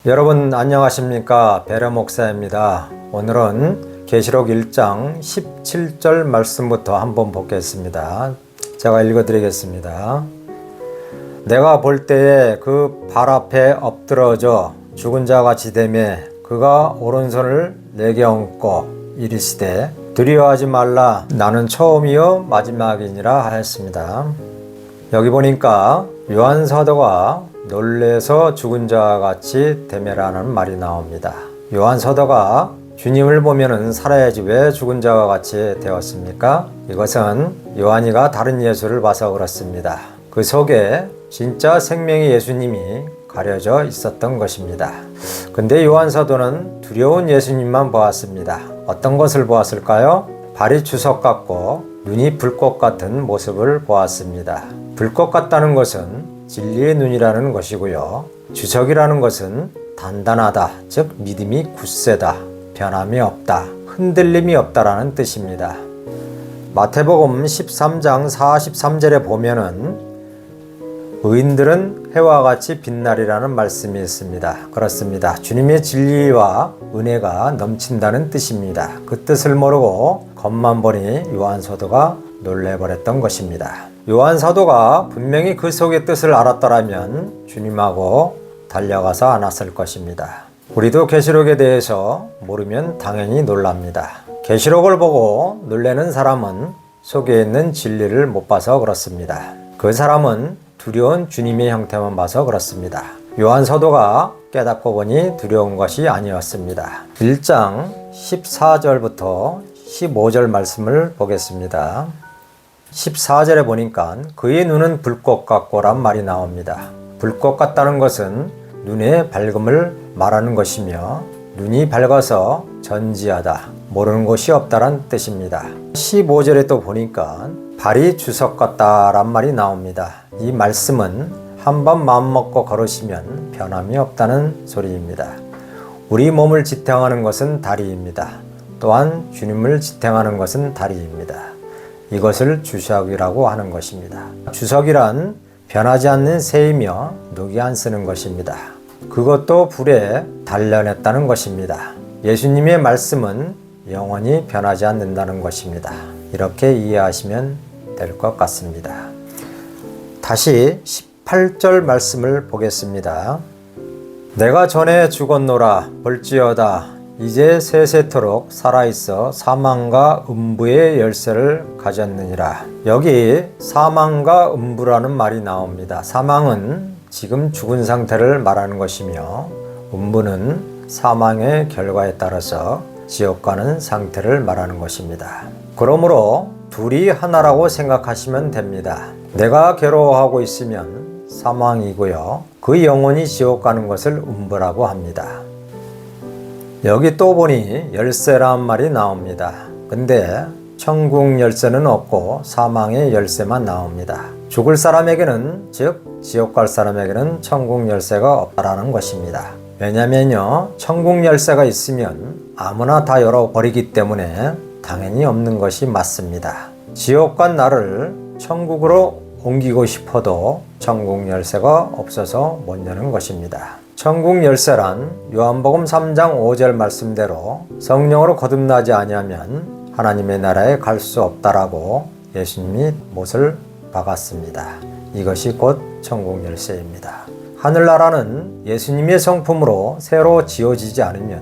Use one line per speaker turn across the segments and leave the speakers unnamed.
여러분 안녕하십니까? 배려 목사입니다. 오늘은 계시록 1장 17절 말씀부터 한번 보겠습니다. 제가 읽어드리겠습니다. 내가 볼 때에 그 발 앞에 엎드러져 죽은 자 같이 되매 그가 오른손을 내게 얹고 이르시되 두려워하지 말라 나는 처음이요 마지막이니라 하였습니다. 여기 보니까 요한 사도가 놀래서 죽은 자 같이 되매라는 말이 나옵니다. 요한 사도가 주님을 보면은 살아야지 왜 죽은 자와 같이 되었습니까? 이것은 요한이가 다른 예수를 봐서 그렇습니다. 그 속에 진짜 생명의 예수님이 가려져 있었던 것입니다. 근데 요한 사도는 두려운 예수님만 보았습니다. 어떤 것을 보았을까요? 발이 주석 같고 눈이 불꽃 같은 모습을 보았습니다. 불꽃 같다는 것은 진리의 눈이라는 것이고요. 주석이라는 것은 단단하다, 즉 믿음이 굳세다, 변함이 없다, 흔들림이 없다라는 뜻입니다. 마태복음 13장 43절에 보면은 의인들은 해와 같이 빛나리라는 말씀이 있습니다. 그렇습니다. 주님의 진리와 은혜가 넘친다는 뜻입니다. 그 뜻을 모르고 겉만 보니 요한 사도가 놀래버렸던 것입니다. 요한 사도가 분명히 그 속의 뜻을 알았더라면 주님하고 달려가서 안았을 것입니다. 우리도 계시록에 대해서 모르면 당연히 놀랍니다. 계시록을 보고 놀라는 사람은 속에 있는 진리를 못 봐서 그렇습니다. 그 사람은 두려운 주님의 형태만 봐서 그렇습니다. 요한 사도가 깨닫고 보니 두려운 것이 아니었습니다. 1장 14절부터 15절 말씀을 보겠습니다. 14절에 보니까 그의 눈은 불꽃 같고란 말이 나옵니다. 불꽃 같다는 것은 눈의 밝음을 말하는 것이며 눈이 밝아서 전지하다, 모르는 것이 없다란 뜻입니다. 15절에 또 보니까 발이 주석 같다란 말이 나옵니다. 이 말씀은 한번 마음먹고 걸으시면 변함이 없다는 소리입니다. 우리 몸을 지탱하는 것은 다리입니다. 또한 주님을 지탱하는 것은 다리입니다. 이것을 주석이라고 하는 것입니다. 주석이란 변하지 않는 새이며 녹이 안 쓰는 것입니다. 그것도 불에 단련했다는 것입니다. 예수님의 말씀은 영원히 변하지 않는다는 것입니다. 이렇게 이해하시면 될 것 같습니다. 다시 18절 말씀을 보겠습니다. 내가 전에 죽었노라 볼지어다 이제 세세토록 살아있어 사망과 음부의 열쇠를 가졌느니라. 여기 사망과 음부라는 말이 나옵니다. 사망은 지금 죽은 상태를 말하는 것이며 음부는 사망의 결과에 따라서 지옥 가는 상태를 말하는 것입니다. 그러므로 둘이 하나라고 생각하시면 됩니다. 내가 괴로워하고 있으면 사망이고요. 그 영혼이 지옥 가는 것을 음부라고 합니다. 여기 또 보니 열쇠란 말이 나옵니다. 근데 천국 열쇠는 없고 사망의 열쇠만 나옵니다. 죽을 사람에게는, 즉 지옥 갈 사람에게는 천국 열쇠가 없다라는 것입니다. 왜냐면요, 천국 열쇠가 있으면 아무나 다 열어버리기 때문에 당연히 없는 것이 맞습니다. 지옥 간 나를 천국으로 옮기고 싶어도 천국 열쇠가 없어서 못 여는 것입니다. 천국 열쇠란 요한복음 3장 5절 말씀대로 성령으로 거듭나지 아니하면 하나님의 나라에 갈 수 없다라고 예수님이 못을 박았습니다. 이것이 곧 천국 열쇠입니다. 하늘나라는 예수님의 성품으로 새로 지어지지 않으면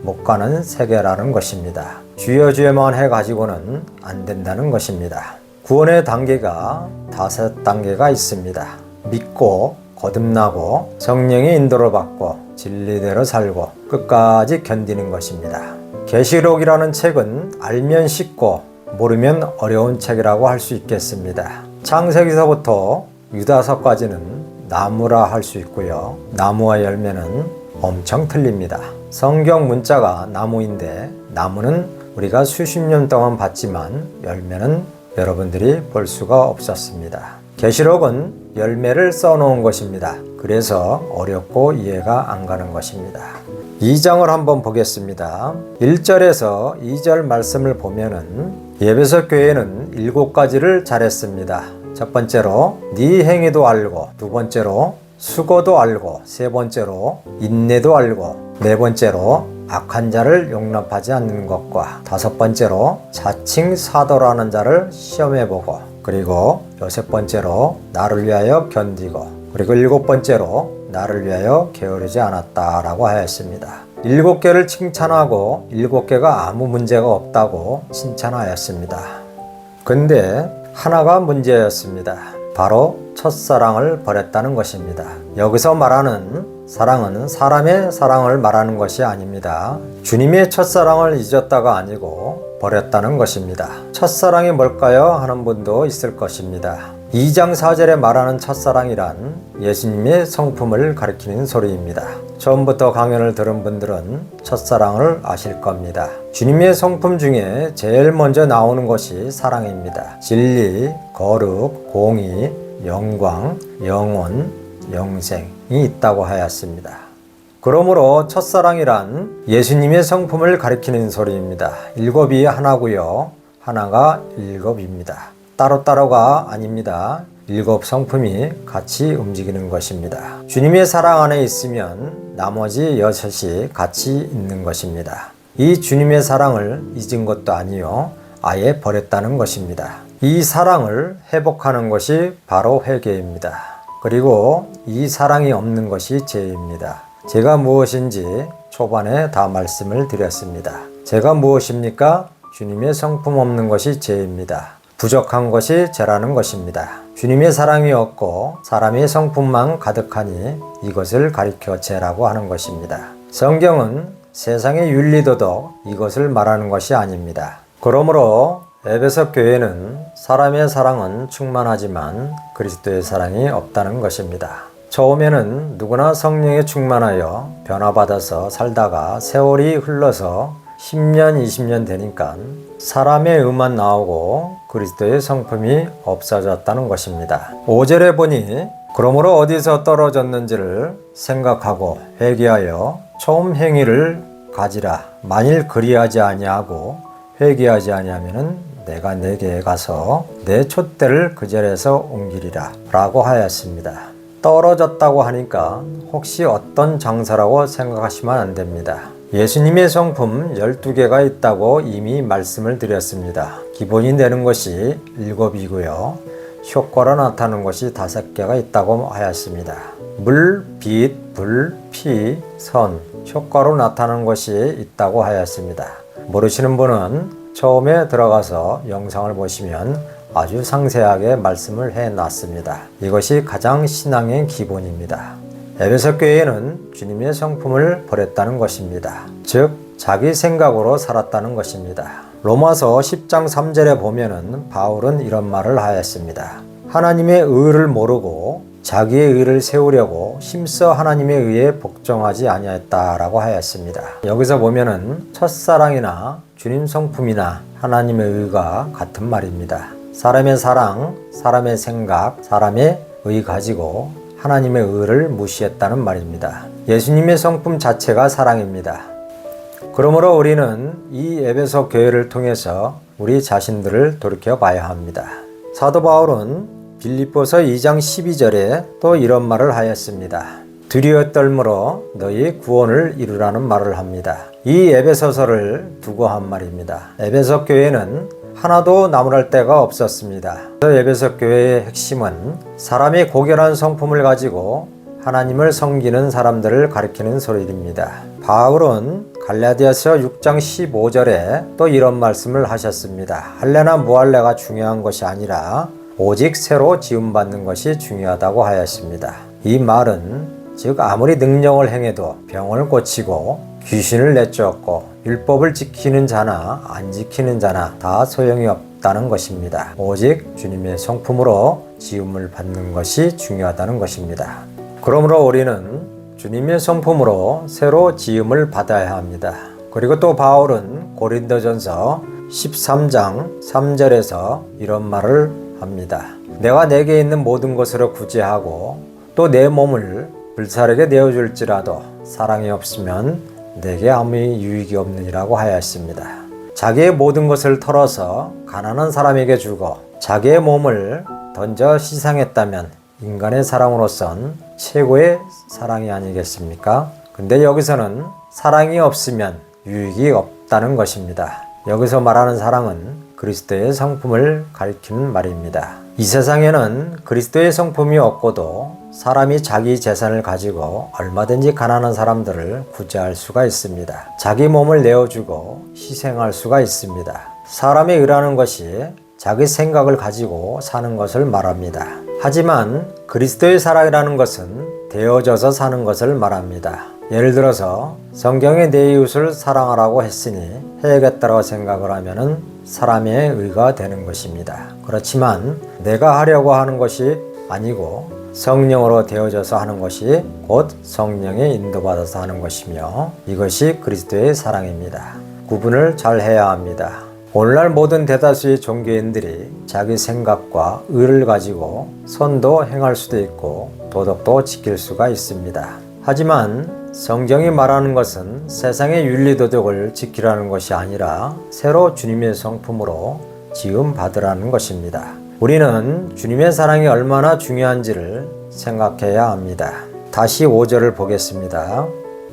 못 가는 세계라는 것입니다. 주여 주여만 해가지고는 안 된다는 것입니다. 구원의 단계가 5단계가 있습니다. 믿고 거듭나고 성령의 인도를 받고 진리대로 살고 끝까지 견디는 것입니다. 계시록이라는 책은 알면 쉽고 모르면 어려운 책이라고 할 수 있겠습니다. 창세기서부터 유다서까지는 나무라 할 수 있고요. 나무와 열매는 엄청 틀립니다. 성경 문자가 나무인데 나무는 우리가 수십 년 동안 봤지만 열매는 여러분들이 볼 수가 없었습니다. 계시록은 열매를 써놓은 것입니다. 그래서 어렵고 이해가 안 가는 것입니다. 2장을 한번 보겠습니다. 1절에서 2절 말씀을 보면은 에베소 교회는 7가지를 잘했습니다. 첫 번째로 네 행위도 알고, 두 번째로 수고도 알고, 세 번째로 인내도 알고, 네 번째로 악한 자를 용납하지 않는 것과, 다섯 번째로 자칭 사도라는 자를 시험해보고, 그리고 여섯 번째로 나를 위하여 견디고, 그리고 일곱 번째로 나를 위하여 게으르지 않았다라고 하였습니다. 일곱 개를 칭찬하고 일곱 개가 아무 문제가 없다고 칭찬하였습니다. 근데 하나가 문제였습니다. 바로 첫사랑을 버렸다는 것입니다. 여기서 말하는 사랑은 사람의 사랑을 말하는 것이 아닙니다. 주님의 첫사랑을 잊었다가 아니고 버렸다는 것입니다. 첫사랑이 뭘까요? 하는 분도 있을 것입니다. 2장 4절에 말하는 첫사랑이란 예수님의 성품을 가리키는 소리입니다. 처음부터 강연을 들은 분들은 첫사랑을 아실 겁니다. 주님의 성품 중에 제일 먼저 나오는 것이 사랑입니다. 진리, 거룩, 공의, 영광, 영원, 영생이 있다고 하였습니다. 그러므로 첫사랑이란 예수님의 성품을 가리키는 소리입니다. 일곱이 하나고요. 하나가 일곱입니다. 따로따로가 아닙니다. 일곱 성품이 같이 움직이는 것입니다. 주님의 사랑 안에 있으면 나머지 여섯이 같이 있는 것입니다. 이 주님의 사랑을 잊은 것도 아니요, 아예 버렸다는 것입니다. 이 사랑을 회복하는 것이 바로 회개입니다. 그리고 이 사랑이 없는 것이 죄입니다. 제가 무엇인지 초반에 다 말씀을 드렸습니다. 제가 무엇입니까? 주님의 성품 없는 것이 죄입니다. 부족한 것이 죄라는 것입니다. 주님의 사랑이 없고 사람의 성품만 가득하니 이것을 가리켜 죄라고 하는 것입니다. 성경은 세상의 윤리도덕 이것을 말하는 것이 아닙니다. 그러므로 에베소 교회는 사람의 사랑은 충만하지만 그리스도의 사랑이 없다는 것입니다. 처음에는 누구나 성령에 충만하여 변화받아서 살다가 세월이 흘러서 10년, 20년 되니까 사람의 의만 나오고 그리스도의 성품이 없어졌다는 것입니다. 5절에 보니 그러므로 어디서 떨어졌는지를 생각하고 회개하여 처음 행위를 가지라. 만일 그리하지 아니하고 회개하지 아니하면은 내가 내게 가서 내 촛대를 그 자리에서 옮기리라 라고 하였습니다. 떨어졌다고 하니까 혹시 어떤 장사라고 생각하시면 안 됩니다. 예수님의 성품 12개가 있다고 이미 말씀을 드렸습니다. 기본이 되는 것이 7이고요. 효과로 나타나는 것이 5개가 있다고 하였습니다. 물, 빛, 불, 피, 선, 효과로 나타나는 것이 있다고 하였습니다. 모르시는 분은 처음에 들어가서 영상을 보시면 아주 상세하게 말씀을 해놨습니다. 이것이 가장 신앙의 기본입니다. 에베소 교회는 주님의 성품을 버렸다는 것입니다. 즉 자기 생각으로 살았다는 것입니다. 로마서 10장 3절에 보면은 바울은 이런 말을 하였습니다. 하나님의 의를 모르고 자기의 의를 세우려고 힘써 하나님의 의에 복종하지 아니하였다라고 하였습니다. 여기서 보면은 첫사랑이나 주님 성품이나 하나님의 의가 같은 말입니다. 사람의 사랑, 사람의 생각, 사람의 의 가지고 하나님의 의를 무시했다는 말입니다. 예수님의 성품 자체가 사랑입니다. 그러므로 우리는 이 에베소 교회를 통해서 우리 자신들을 돌이켜 봐야 합니다. 사도 바울은 빌립보서 2장 12절에 또 이런 말을 하였습니다. 드리어 떨므로 너희 구원을 이루라는 말을 합니다. 이 에베소서를 두고 한 말입니다. 에베소 교회는 하나도 나무랄 데가 없었습니다. 에베소 교회의 핵심은 사람의 고결한 성품을 가지고 하나님을 섬기는 사람들을 가리키는 소리입니다. 바울은 갈라디아서 6장 15절에 또 이런 말씀을 하셨습니다. 할례나 무할례가 중요한 것이 아니라 오직 새로 지음받는 것이 중요하다고 하였습니다. 이 말은 즉 아무리 능력을 행해도 병을 고치고 귀신을 내쫓고 율법을 지키는 자나 안 지키는 자나 다 소용이 없다는 것입니다. 오직 주님의 성품으로 지음을 받는 것이 중요하다는 것입니다. 그러므로 우리는 주님의 성품으로 새로 지음을 받아야 합니다. 그리고 또 바울은 고린도전서 13장 3절에서 이런 말을 합니다. 내가 내게 있는 모든 것으로 구제하고 또 내 몸을 불살에게 내어줄지라도 사랑이 없으면 내게 아무 유익이 없느니라고 하였습니다. 자기의 모든 것을 털어서 가난한 사람에게 주고 자기의 몸을 던져 시상했다면 인간의 사랑으로선 최고의 사랑이 아니겠습니까? 근데 여기서는 사랑이 없으면 유익이 없다는 것입니다. 여기서 말하는 사랑은 그리스도의 성품을 가리키는 말입니다. 이 세상에는 그리스도의 성품이 없고도 사람이 자기 재산을 가지고 얼마든지 가난한 사람들을 구제할 수가 있습니다. 자기 몸을 내어주고 희생할 수가 있습니다. 사람이 의라는 것이 자기 생각을 가지고 사는 것을 말합니다. 하지만 그리스도의 사랑이라는 것은 되어져서 사는 것을 말합니다. 예를 들어서 성경에 내 이웃을 사랑하라고 했으니 해야겠다고 생각을 하면은 사람의 의가 되는 것입니다. 그렇지만 내가 하려고 하는 것이 아니고 성령으로 되어져서 하는 것이 곧 성령의 인도받아서 하는 것이며 이것이 그리스도의 사랑입니다. 구분을 잘 해야 합니다. 오늘날 모든 대다수의 종교인들이 자기 생각과 의를 가지고 선도 행할 수도 있고 도덕도 지킬 수가 있습니다. 하지만 성경이 말하는 것은 세상의 윤리도덕을 지키라는 것이 아니라 새로 주님의 성품으로 지음 받으라는 것입니다. 우리는 주님의 사랑이 얼마나 중요한지를 생각해야 합니다. 다시 5절을 보겠습니다.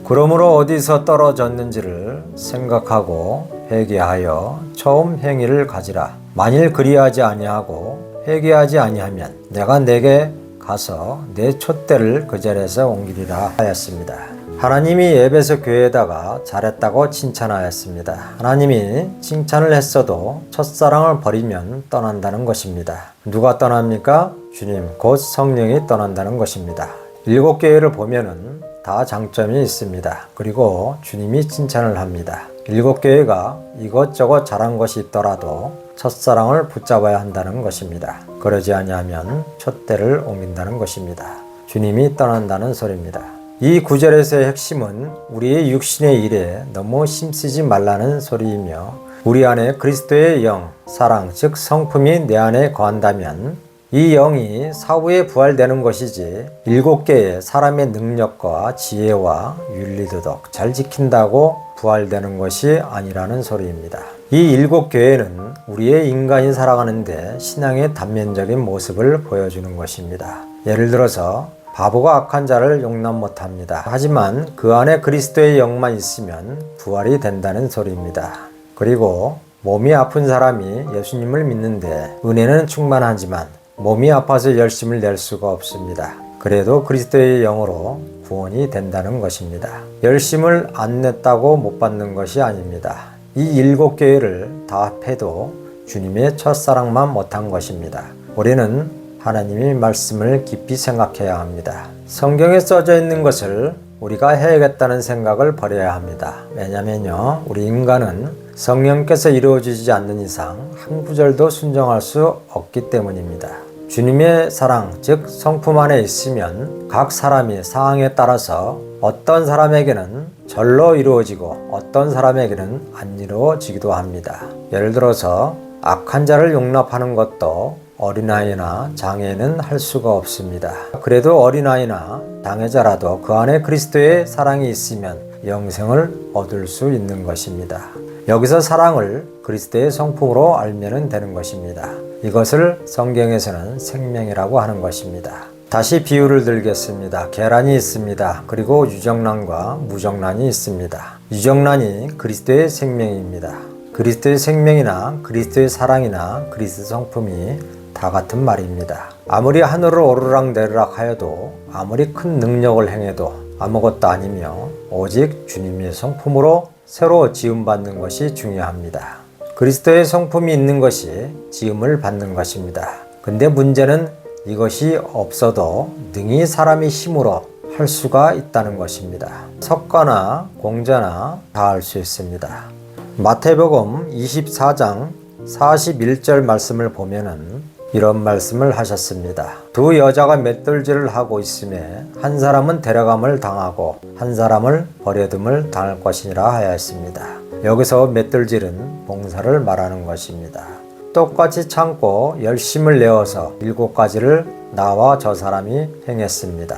그러므로 어디서 떨어졌는지를 생각하고 회개하여 처음 행위를 가지라. 만일 그리하지 아니하고 회개하지 아니하면 내가 내게 가서 내 촛대를 그 자리에서 옮기리라 하였습니다. 하나님이 에베소 교회에다가 잘했다고 칭찬하였습니다. 하나님이 칭찬을 했어도 첫사랑을 버리면 떠난다는 것입니다. 누가 떠납니까? 주님 곧 성령이 떠난다는 것입니다. 7교회를 보면은 다 장점이 있습니다. 그리고 주님이 칭찬을 합니다. 7교회가 이것저것 잘한 것이 있더라도 첫사랑을 붙잡아야 한다는 것입니다. 그러지 아니하면 촛대를 옮긴다는 것입니다. 주님이 떠난다는 소리입니다. 이 구절에서의 핵심은 우리의 육신의 일에 너무 힘쓰지 말라는 소리이며 우리 안에 그리스도의 영, 사랑, 즉 성품이 내 안에 거한다면 이 영이 사후에 부활되는 것이지 7개의 사람의 능력과 지혜와 윤리도덕 잘 지킨다고 부활되는 것이 아니라는 소리입니다. 이 7교회는 우리의 인간이 살아가는데 신앙의 단면적인 모습을 보여주는 것입니다. 예를 들어서 바보가 악한 자를 용납 못합니다. 하지만 그 안에 그리스도의 영만 있으면 부활이 된다는 소리입니다. 그리고 몸이 아픈 사람이 예수님을 믿는데 은혜는 충만하지만 몸이 아파서 열심을 낼 수가 없습니다. 그래도 그리스도의 영으로 구원이 된다는 것입니다. 열심을 안 냈다고 못 받는 것이 아닙니다. 이 7교회를 다 합해도 주님의 첫사랑만 못한 것입니다. 우리는 하나님의 말씀을 깊이 생각해야 합니다. 성경에 써져 있는 것을 우리가 해야겠다는 생각을 버려야 합니다. 왜냐면요, 우리 인간은 성령께서 이루어지지 않는 이상 한 구절도 순종할 수 없기 때문입니다. 주님의 사랑, 즉 성품 안에 있으면 각 사람이 상황에 따라서 어떤 사람에게는 절로 이루어지고 어떤 사람에게는 안 이루어지기도 합니다. 예를 들어서 악한 자를 용납하는 것도 어린아이나 장애는 할 수가 없습니다. 그래도 어린아이나 장애자라도 그 안에 그리스도의 사랑이 있으면 영생을 얻을 수 있는 것입니다. 여기서 사랑을 그리스도의 성품으로 알면 되는 것입니다. 이것을 성경에서는 생명이라고 하는 것입니다. 다시 비유를 들겠습니다. 계란이 있습니다. 그리고 유정란과 무정란이 있습니다. 유정란이 그리스도의 생명입니다. 그리스도의 생명이나 그리스도의 사랑이나 그리스도 성품이 다 같은 말입니다. 아무리 하늘을 오르락 내리락 하여도 아무리 큰 능력을 행해도 아무것도 아니며 오직 주님의 성품으로 새로 지음받는 것이 중요합니다. 그리스도의 성품이 있는 것이 지음을 받는 것입니다. 근데 문제는 이것이 없어도 능히 사람의 힘으로 할 수가 있다는 것입니다. 석가나 공자나 다 할 수 있습니다. 마태복음 24장 41절 말씀을 보면은 이런 말씀을 하셨습니다. 두 여자가 맷돌질을 하고 있음에 한 사람은 데려감을 당하고 한 사람을 버려둠을 당할 것이니라 하였습니다. 여기서 맷돌질은 봉사를 말하는 것입니다. 똑같이 참고 열심을 내어서 7가지를 나와 저 사람이 행했습니다.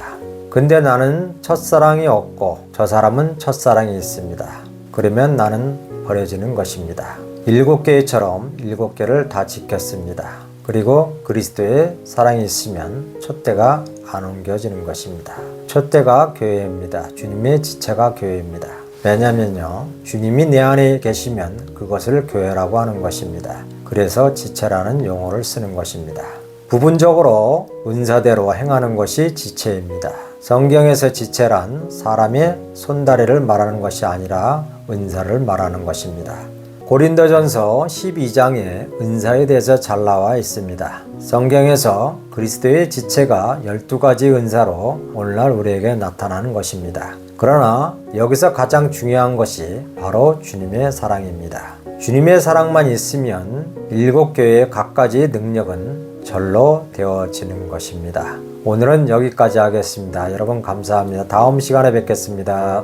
근데 나는 첫사랑이 없고 저 사람은 첫사랑이 있습니다. 그러면 나는 버려지는 것입니다. 7개처럼 7개를 다 지켰습니다. 그리고 그리스도의 사랑이 있으면 촛대가 안 옮겨지는 것입니다. 촛대가 교회입니다. 주님의 지체가 교회입니다. 왜냐면요, 주님이 내 안에 계시면 그것을 교회라고 하는 것입니다. 그래서 지체라는 용어를 쓰는 것입니다. 부분적으로 은사대로 행하는 것이 지체입니다. 성경에서 지체란 사람의 손다리를 말하는 것이 아니라 은사를 말하는 것입니다. 고린도전서 12장에 은사에 대해서 잘 나와 있습니다. 성경에서 그리스도의 지체가 12가지 은사로 오늘날 우리에게 나타나는 것입니다. 그러나 여기서 가장 중요한 것이 바로 주님의 사랑입니다. 주님의 사랑만 있으면 7교회의 각가지 능력은 절로 되어지는 것입니다. 오늘은 여기까지 하겠습니다. 여러분 감사합니다. 다음 시간에 뵙겠습니다.